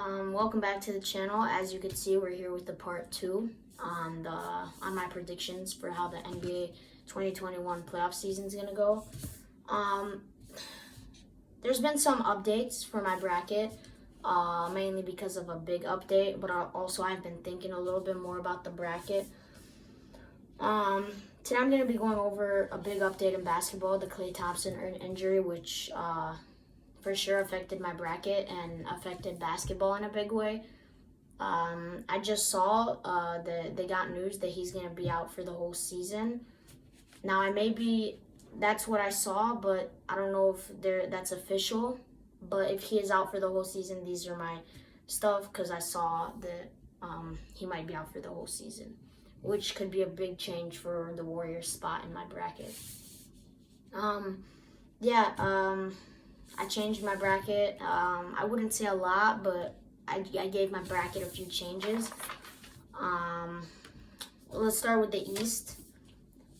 Welcome back to the channel. As you can see, we're here with the part 2 on my predictions for how the NBA 2021 playoff season is gonna go. There's been some updates for my bracket, mainly because of a big update, but also I've been thinking a little bit more about the bracket. Today I'm gonna be going over a big update in basketball, the Klay Thompson injury, which for sure affected my bracket and affected basketball in a big way. I just saw that they got news that he's going to be out for the whole season. Now, that's what I saw, but I don't know if that's official. But if he is out for the whole season, these are my stuff because I saw that he might be out for the whole season, which could be a big change for the Warriors spot in my bracket. I changed my bracket. I wouldn't say a lot, but I gave my bracket a few changes. Let's start with the East.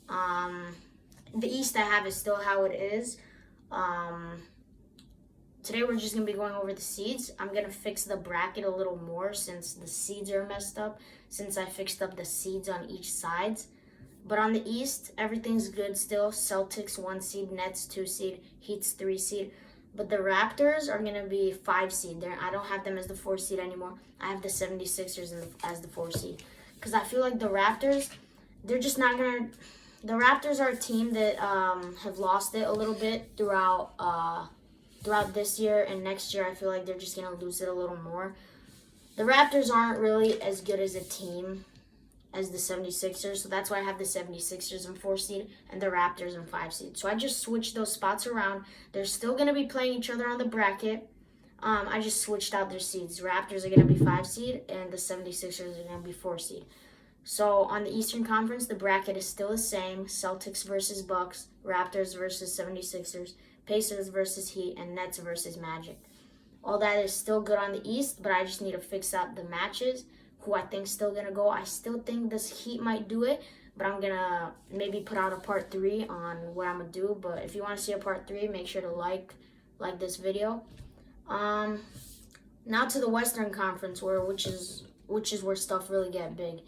The East I have is still how it is. Today we're just going to be going over the seeds. I'm going to fix the bracket a little more since the seeds are messed up, since I fixed up the seeds on each side. But on the East, everything's good still. Celtics 1 seed, Nets 2 seed, Heat's 3 seed. But the Raptors are going to be 5 seed. I don't have them as the 4 seed anymore. I have the 76ers as the 4 seed. Because I feel like the Raptors, they're just not going to... The Raptors are a team that have lost it a little bit throughout this year and next year. I feel like they're just going to lose it a little more. The Raptors aren't really as good as a team as the 76ers, so that's why I have the 76ers in 4 seed and the Raptors in 5 seed. So I just switched those spots around. They're still going to be playing each other on the bracket. I just switched out their seeds. Raptors are going to be 5 seed and the 76ers are going to be 4 seed. So on the Eastern Conference, the bracket is still the same. Celtics versus Bucks, Raptors versus 76ers, Pacers versus Heat, and Nets versus Magic. All that is still good on the East, but I just need to fix out the matches. Who I think is still going to go. I still think this Heat might do it, but I'm going to maybe put out a part 3 on what I'm going to do. But if you want to see a part 3, make sure to like this video. Now to the Western Conference, which is where stuff really get big.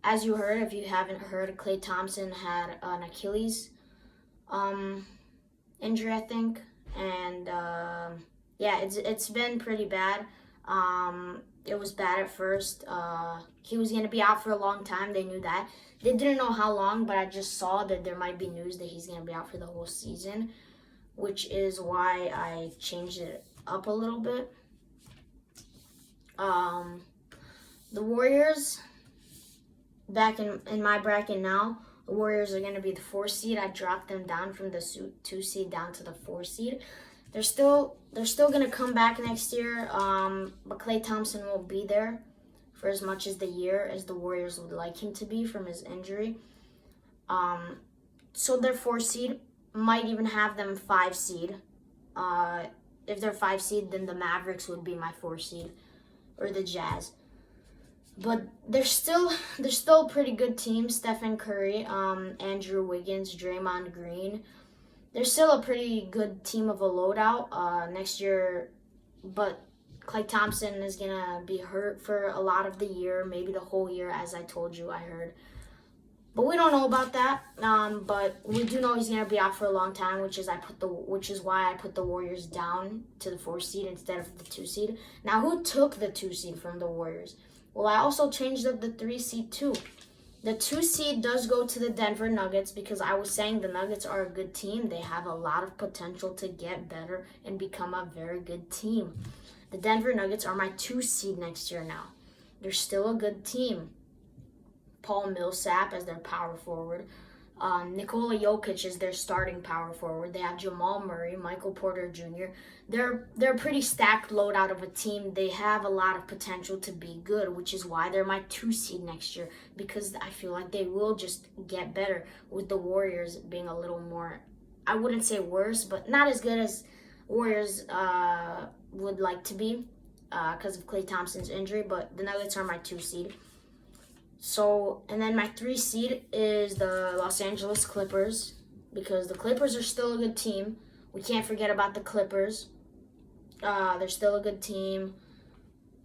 As you heard, if you haven't heard, Klay Thompson had an Achilles injury, I think. And it's been pretty bad. It was bad at first. He was going to be out for a long time. They knew that. They didn't know how long, but I just saw that there might be news that he's going to be out for the whole season, which is why I changed it up a little bit. The Warriors, back in my bracket now, the Warriors are going to be the 4 seed. I dropped them down from the 2 seed down to the 4 seed. They're still going to come back next year, but Klay Thompson won't be there for as much as the year as the Warriors would like him to be from his injury. So their 4 seed might even have them 5 seed. If they're 5 seed, then the Mavericks would be my 4 seed, or the Jazz. But they're still a pretty good team. Stephen Curry, Andrew Wiggins, Draymond Green. They're still a pretty good team of a loadout next year, but Klay Thompson is going to be hurt for a lot of the year, maybe the whole year, as I told you, I heard. But we don't know about that, but we do know he's going to be out for a long time, which is why I put the Warriors down to the 4 seed instead of the 2 seed. Now, who took the 2 seed from the Warriors? Well, I also changed up the 3 seed too. The 2 seed does go to the Denver Nuggets because I was saying the Nuggets are a good team. They have a lot of potential to get better and become a very good team. The Denver Nuggets are my 2 seed next year now. They're still a good team. Paul Millsap as their power forward. Nikola Jokic is their starting power forward. They have Jamal Murray, Michael Porter Jr. They're a pretty stacked loadout of a team. They have a lot of potential to be good, which is why they're my 2 seed next year, because I feel like they will just get better with the Warriors being a little more, I wouldn't say worse, but not as good as Warriors would like to be because of Klay Thompson's injury, but the Nuggets are my 2 seed. So, and then my 3 seed is the Los Angeles Clippers, because the Clippers are still a good team. We can't forget about the Clippers. They're still a good team.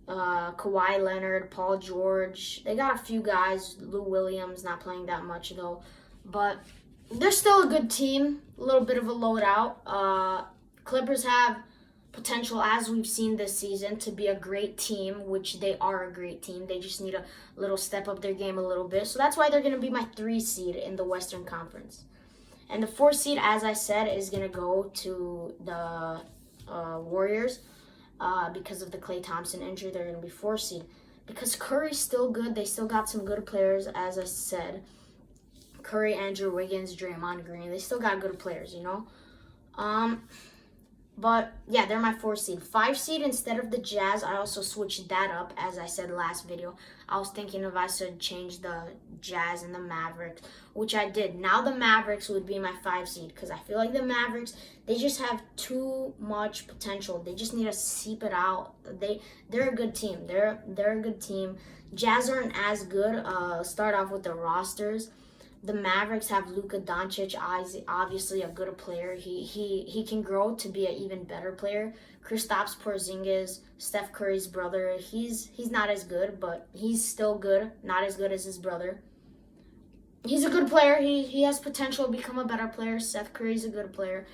Kawhi Leonard, Paul George. They got a few guys. Lou Williams not playing that much though, but they're still a good team. A little bit of a loadout. Clippers have potential, as we've seen this season, to be a great team, which they are a great team. They just need a little step up their game a little bit. So that's why they're going to be my 3 seed in the Western Conference. And the 4 seed, as I said, is going to go to the Warriors. Because of the Klay Thompson injury, they're going to be 4 seed. Because Curry's still good. They still got some good players, as I said. Curry, Andrew Wiggins, Draymond Green. They still got good players, you know. But, yeah, they're my 4 seed. 5 seed instead of the Jazz. I also switched that up, as I said last video. I was thinking if I should change the Jazz and the Mavericks, which I did. Now the Mavericks would be my 5 seed because I feel like the Mavericks, they just have too much potential. They just need to seep it out. They're a good team. They're a good team. Jazz aren't as good. Start off with the rosters. The Mavericks have Luka Doncic, obviously a good player. He can grow to be an even better player. Kristaps Porzingis, Steph Curry's brother, he's not as good, but he's still good. Not as good as his brother. He's a good player. He has potential to become a better player. Steph Curry's a good player.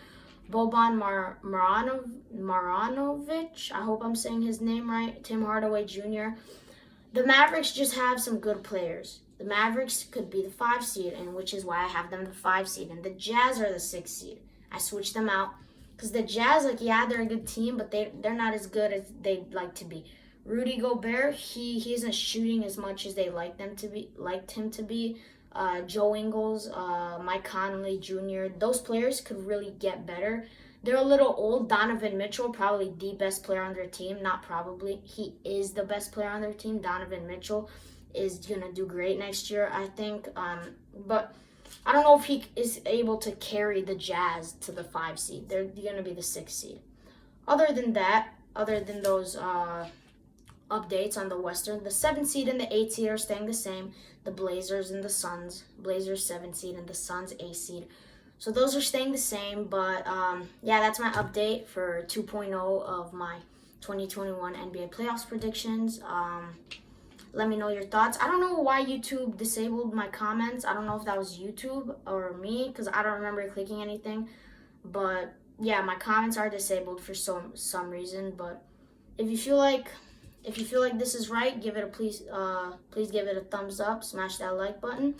Boban Marjanovic, I hope I'm saying his name right. Tim Hardaway Jr. The Mavericks just have some good players. The Mavericks could be the 5 seed, and which is why I have them the 5 seed. And the Jazz are the 6 seed. I switched them out because the Jazz, they're a good team, but they're not as good as they'd like to be. Rudy Gobert, he isn't shooting as much as they liked him to be. Joe Ingles, Mike Conley Jr., those players could really get better. They're a little old. Donovan Mitchell, probably the best player on their team. Not probably. He is the best player on their team. Donovan Mitchell is going to do great next year, I think. But I don't know if he is able to carry the Jazz to the 5 seed. They're going to be the 6 seed. Other than those updates on the Western, the 7 seed and the 8 seed are staying the same. The Blazers and the Suns. Blazers 7 seed and the Suns 8 seed. So those are staying the same. But yeah, that's my update for 2.0 of my 2021 NBA playoffs predictions. Let me know your thoughts. I don't know why YouTube disabled my comments. I don't know if that was YouTube or me because I don't remember clicking anything. But yeah, my comments are disabled for some reason. But if you feel like this is right, please give it a thumbs up. Smash that like button,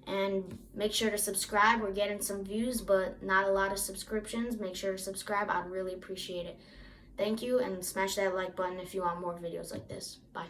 and make sure to subscribe. We're getting some views, but not a lot of subscriptions. Make sure to subscribe. I'd really appreciate it. Thank you, and smash that like button if you want more videos like this. Bye.